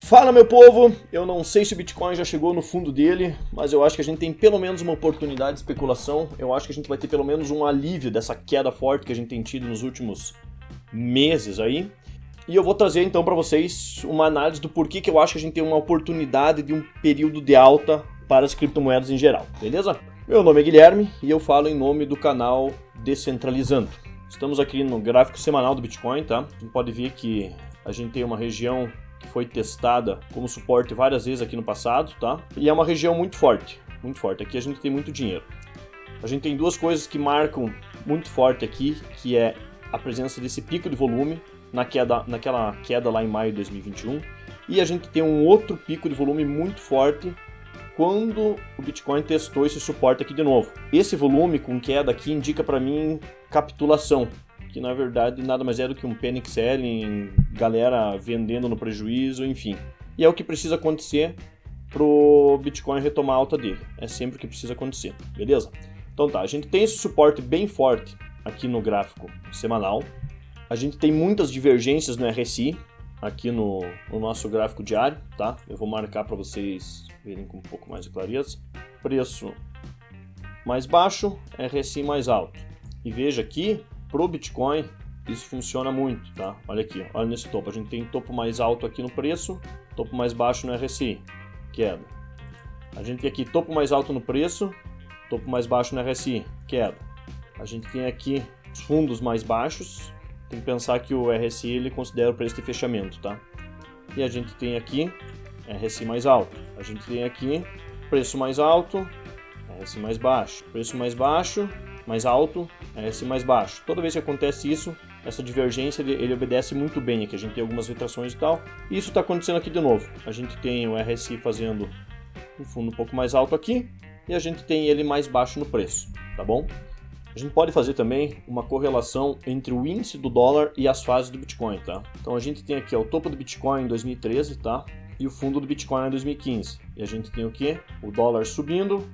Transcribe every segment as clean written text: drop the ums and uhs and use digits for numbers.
Fala, meu povo! Eu não sei se o Bitcoin já chegou no fundo dele, mas eu acho que a gente tem pelo menos uma oportunidade de especulação. Eu acho que a gente vai ter pelo menos um alívio dessa queda forte que a gente tem tido nos últimos meses aí. E eu vou trazer então para vocês uma análise do porquê que eu acho que a gente tem uma oportunidade de um período de alta para as criptomoedas em geral, beleza? Meu nome é Guilherme e eu falo em nome do canal Descentralizando. Estamos aqui no gráfico semanal do Bitcoin, tá? A gente pode ver que a gente tem uma região que foi testada como suporte várias vezes aqui no passado, tá? E é uma região muito forte, muito forte. Aqui a gente tem muito dinheiro. A gente tem duas coisas que marcam muito forte aqui, que é a presença desse pico de volume naquela queda lá em maio de 2021, e a gente tem um outro pico de volume muito forte quando o Bitcoin testou esse suporte aqui de novo. Esse volume com queda aqui indica para mim capitulação, que na verdade nada mais é do que um panic selling, galera vendendo no prejuízo, enfim. E é o que precisa acontecer pro Bitcoin retomar a alta dele. É sempre o que precisa acontecer, beleza? Então tá, a gente tem esse suporte bem forte aqui no gráfico semanal. A gente tem muitas divergências no RSI aqui no nosso gráfico diário, tá? Eu vou marcar para vocês verem com um pouco mais de clareza. Preço mais baixo, RSI mais alto. E veja aqui, pro Bitcoin, isso funciona muito, tá? Olha aqui, olha nesse topo. A gente tem topo mais alto aqui no preço, topo mais baixo no RSI, queda. A gente tem aqui topo mais alto no preço, topo mais baixo no RSI, queda. A gente tem aqui os fundos mais baixos. Tem que pensar que o RSI ele considera o preço de fechamento, tá? E a gente tem aqui RSI mais alto. A gente tem aqui preço mais alto, RSI mais baixo. Preço mais baixo, mais alto, RSI mais baixo. Toda vez que acontece isso, essa divergência ele obedece muito bem aqui. A gente tem algumas retrações e tal. E isso está acontecendo aqui de novo. A gente tem o RSI fazendo um fundo um pouco mais alto aqui e a gente tem ele mais baixo no preço, tá bom? A gente pode fazer também uma correlação entre o índice do dólar e as fases do Bitcoin, tá? Então a gente tem aqui ó, o topo do Bitcoin em 2013, tá? E o fundo do Bitcoin em 2015. E a gente tem o quê? O dólar subindo,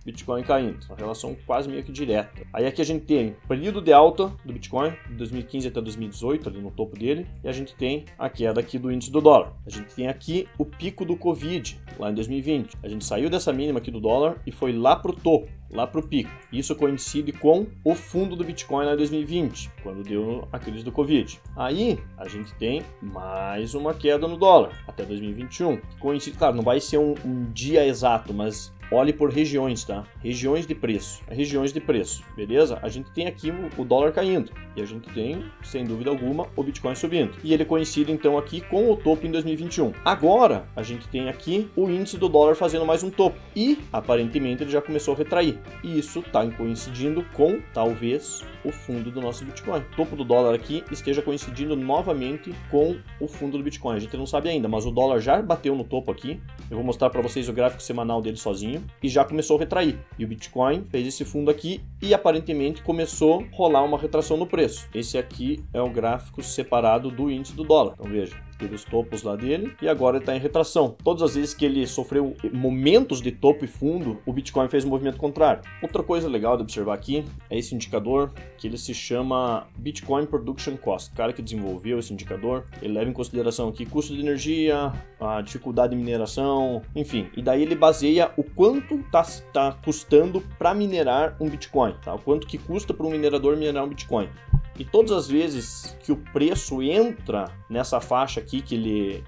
Bitcoin caindo. Uma relação quase meio que direta. Aí aqui a gente tem o período de alta do Bitcoin, de 2015 até 2018, ali no topo dele. E a gente tem a queda aqui do índice do dólar. A gente tem aqui o pico do Covid, lá em 2020. A gente saiu dessa mínima aqui do dólar e foi lá pro topo, lá pro pico. Isso coincide com o fundo do Bitcoin lá em 2020, quando deu a crise do Covid. Aí a gente tem mais uma queda no dólar, até 2021. Coincide, claro, não vai ser um dia exato, mas olhe por regiões, tá? Regiões de preço. Regiões de preço, beleza? A gente tem aqui o dólar caindo. E a gente tem, sem dúvida alguma, o Bitcoin subindo. E ele coincide, então, aqui com o topo em 2021. Agora, a gente tem aqui o índice do dólar fazendo mais um topo. E, aparentemente, ele já começou a retrair. E isso está coincidindo com, talvez, o fundo do nosso Bitcoin. O topo do dólar aqui esteja coincidindo novamente com o fundo do Bitcoin. A gente não sabe ainda, mas o dólar já bateu no topo aqui. Eu vou mostrar para vocês o gráfico semanal dele sozinho. E já começou a retrair. E o Bitcoin fez esse fundo aqui e aparentemente começou a rolar uma retração no preço. Esse aqui é o gráfico separado do índice do dólar. Então veja, teve os topos lá dele e agora ele está em retração. Todas as vezes que ele sofreu momentos de topo e fundo, o Bitcoin fez um movimento contrário. Outra coisa legal de observar aqui é esse indicador que ele se chama Bitcoin Production Cost. O cara que desenvolveu esse indicador, ele leva em consideração aqui custo de energia, a dificuldade de mineração, enfim. E daí ele baseia o quanto está custando para minerar um Bitcoin, tá? O quanto que custa para um minerador minerar um Bitcoin. E todas as vezes que o preço entra nessa faixa aqui,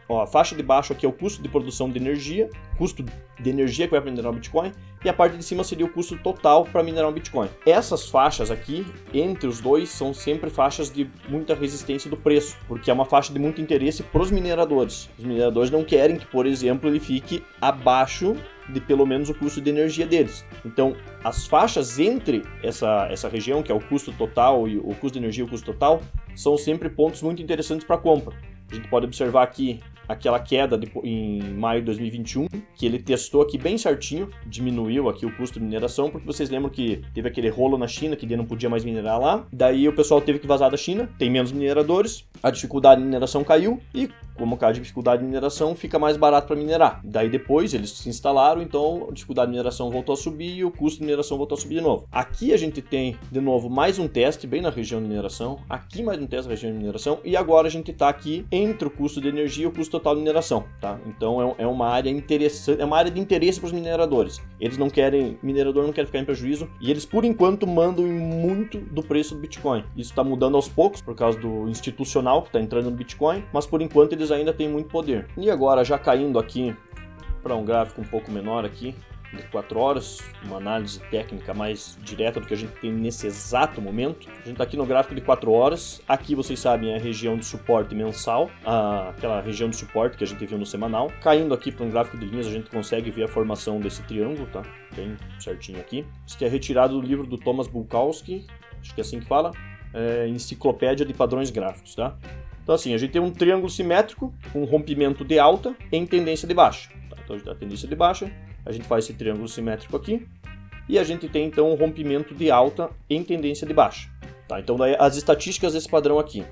a faixa de baixo aqui é o custo de produção de energia, custo de energia que vai para minerar o Bitcoin, e a parte de cima seria o custo total para minerar um Bitcoin. Essas faixas aqui, entre os dois, são sempre faixas de muita resistência do preço, porque é uma faixa de muito interesse para os mineradores. Os mineradores não querem que, por exemplo, ele fique abaixo de pelo menos o custo de energia deles. Então, as faixas entre essa região, que é o custo total e o custo de energia e o custo total, são sempre pontos muito interessantes para compra. A gente pode observar aqui aquela queda em maio de 2021, que ele testou aqui bem certinho, diminuiu aqui o custo de mineração, porque vocês lembram que teve aquele rolo na China, que ele não podia mais minerar lá, daí o pessoal teve que vazar da China, tem menos mineradores, a dificuldade de mineração caiu e, como cai a dificuldade de mineração, fica mais barato para minerar. Daí depois eles se instalaram, então a dificuldade de mineração voltou a subir e o custo de mineração voltou a subir de novo. Aqui a gente tem, de novo, mais um teste bem na região de mineração, aqui mais um teste na região de mineração, e agora a gente está aqui entre o custo de energia e o custo total mineração, tá? Então é uma área interessante, é uma área de interesse para os mineradores. Minerador não quer ficar em prejuízo e eles por enquanto mandam em muito do preço do Bitcoin. Isso está mudando aos poucos por causa do institucional que está entrando no Bitcoin, mas por enquanto eles ainda têm muito poder. E agora já caindo aqui para um gráfico um pouco menor aqui, de 4 horas, uma análise técnica mais direta do que a gente tem nesse exato momento. A gente está aqui no gráfico de 4 horas, aqui vocês sabem é a região de suporte mensal, aquela região de suporte que a gente viu no semanal. Caindo aqui para um gráfico de linhas a gente consegue ver a formação desse triângulo, tá? Bem certinho aqui. Isso aqui é retirado do livro do Thomas Bulkowski, acho que é assim que fala, Enciclopédia de Padrões Gráficos, tá? Então assim, a gente tem um triângulo simétrico, um rompimento de alta em tendência de baixa. Tá? Então a gente tem a tendência de baixa, a gente faz esse triângulo simétrico aqui e a gente tem então um rompimento de alta em tendência de baixa. Tá, então daí as estatísticas desse padrão aqui,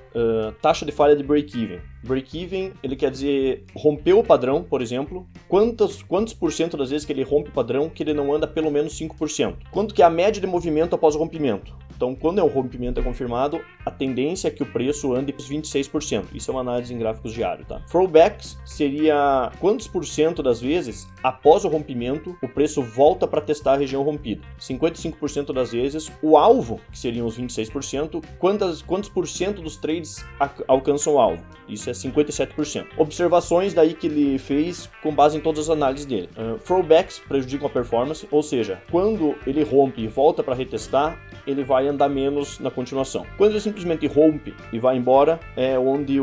taxa de falha de break-even. Break-even, ele quer dizer rompeu o padrão, por exemplo, quantos por cento das vezes que ele rompe o padrão que ele não anda pelo menos 5%. Quanto que é a média de movimento após o rompimento? Então, quando o rompimento é confirmado, a tendência é que o preço ande para os 26%. Isso é uma análise em gráficos diários, tá? Throwbacks seria quantos por cento das vezes, após o rompimento, o preço volta para testar a região rompida. 55% das vezes, o alvo, que seriam os 26%, quantos por cento dos trades alcançam o alvo? Isso é 57%. Observações daí que ele fez com base em todas as análises dele. Throwbacks prejudicam a performance, ou seja, quando ele rompe e volta para retestar, ele vai andar menos na continuação. Quando ele simplesmente rompe e vai embora, é onde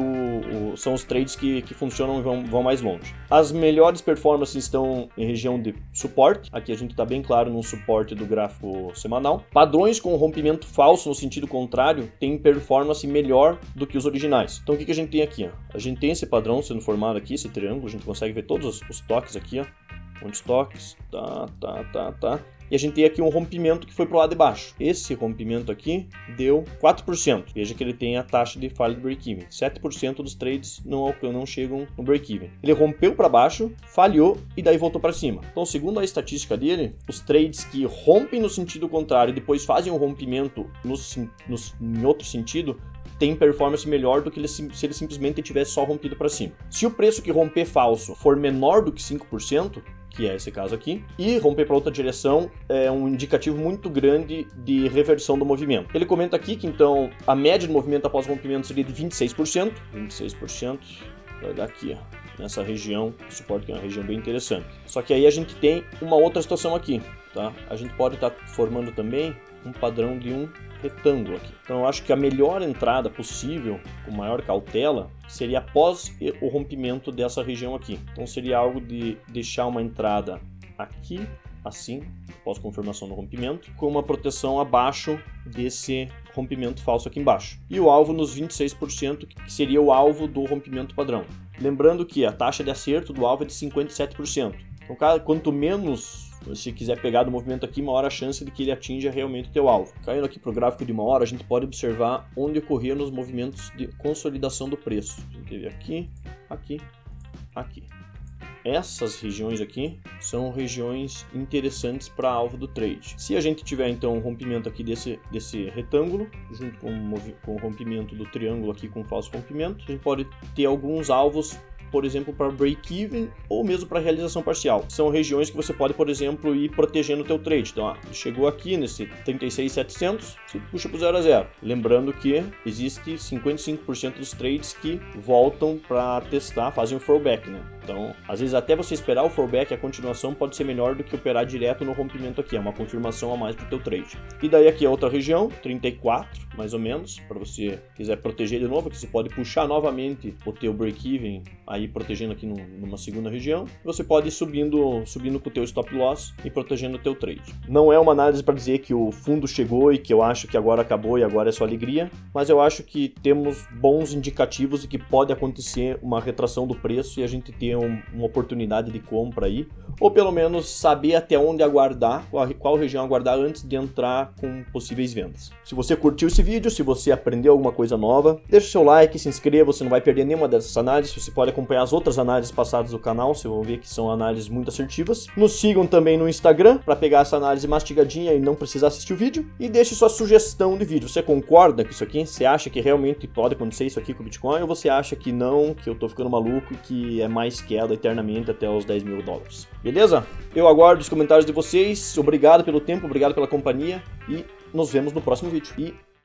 são os trades que funcionam e vão mais longe. As melhores performances estão em região de suporte. Aqui a gente está bem claro no suporte do gráfico semanal. Padrões com rompimento falso no sentido contrário têm performance melhor do que os originais. Então o que a gente tem aqui? A gente tem esse padrão sendo formado aqui, esse triângulo, a gente consegue ver todos os toques aqui, muitos toques, tá. E a gente tem aqui um rompimento que foi para o lado de baixo. Esse rompimento aqui deu 4%. Veja que ele tem a taxa de falha de break-even. 7% dos trades não chegam no break-even. Ele rompeu para baixo, falhou e daí voltou para cima. Então, segundo a estatística dele, os trades que rompem no sentido contrário e depois fazem um rompimento em outro sentido, tem performance melhor do que se ele simplesmente tivesse só rompido para cima. Se o preço que romper falso for menor do que 5%, que é esse caso aqui, e romper para outra direção é um indicativo muito grande de reversão do movimento. Ele comenta aqui que então a média de movimento após o rompimento seria de 26%. 26% vai dar aqui, ó, nessa região, suporte que é uma região bem interessante. Só que aí a gente tem uma outra situação aqui, tá? A gente pode estar formando também um padrão de um retângulo aqui. Então eu acho que a melhor entrada possível, com maior cautela, seria após o rompimento dessa região aqui. Então seria algo de deixar uma entrada aqui, assim, após confirmação do rompimento, com uma proteção abaixo desse rompimento falso aqui embaixo. E o alvo nos 26%, que seria o alvo do rompimento padrão. Lembrando que a taxa de acerto do alvo é de 57%. Então, quanto menos você quiser pegar do movimento aqui, maior a chance de que ele atinja realmente o teu alvo. Caindo aqui para o gráfico de 1 hora, a gente pode observar onde ocorreram os movimentos de consolidação do preço. A gente teve aqui, aqui, aqui. Essas regiões aqui são regiões interessantes para alvo do trade. Se a gente tiver então um rompimento aqui desse retângulo, junto com o rompimento do triângulo aqui com falso rompimento, a gente pode ter alguns alvos, por exemplo, para break-even ou mesmo para realização parcial. São regiões que você pode, por exemplo, ir protegendo o teu trade. Então, chegou aqui nesse 36.700, você puxa para o 0 a 0. Lembrando que existe 55% dos trades que voltam para testar, fazem o throwback, né? Então, às vezes até você esperar o throwback, a continuação pode ser melhor do que operar direto no rompimento aqui, é uma confirmação a mais para o teu trade. E daí aqui a outra região, 34, mais ou menos, para você quiser proteger de novo, que você pode puxar novamente o teu break-even, aí protegendo aqui numa segunda região. Você pode ir subindo com o teu stop loss e protegendo o teu trade. Não é uma análise para dizer que o fundo chegou e que eu acho que agora acabou e agora é só alegria, mas eu acho que temos bons indicativos de que pode acontecer uma retração do preço e a gente ter uma oportunidade de compra aí, ou pelo menos saber até onde aguardar, qual região aguardar antes de entrar com possíveis vendas. Se você curtiu esse vídeo, se você aprendeu alguma coisa nova, deixa o seu like, se inscreva, você não vai perder nenhuma dessas análises, você pode acompanhar as outras análises passadas do canal, você vai ver que são análises muito assertivas. Nos sigam também no Instagram, para pegar essa análise mastigadinha e não precisar assistir o vídeo, e deixe sua sugestão de vídeo. Você concorda com isso aqui? Você acha que realmente pode acontecer isso aqui com o Bitcoin, ou você acha que não, que eu tô ficando maluco e que é mais queda eternamente até os $10.000? Beleza? Eu aguardo os comentários de vocês, obrigado pelo tempo, obrigado pela companhia e nos vemos no próximo vídeo. E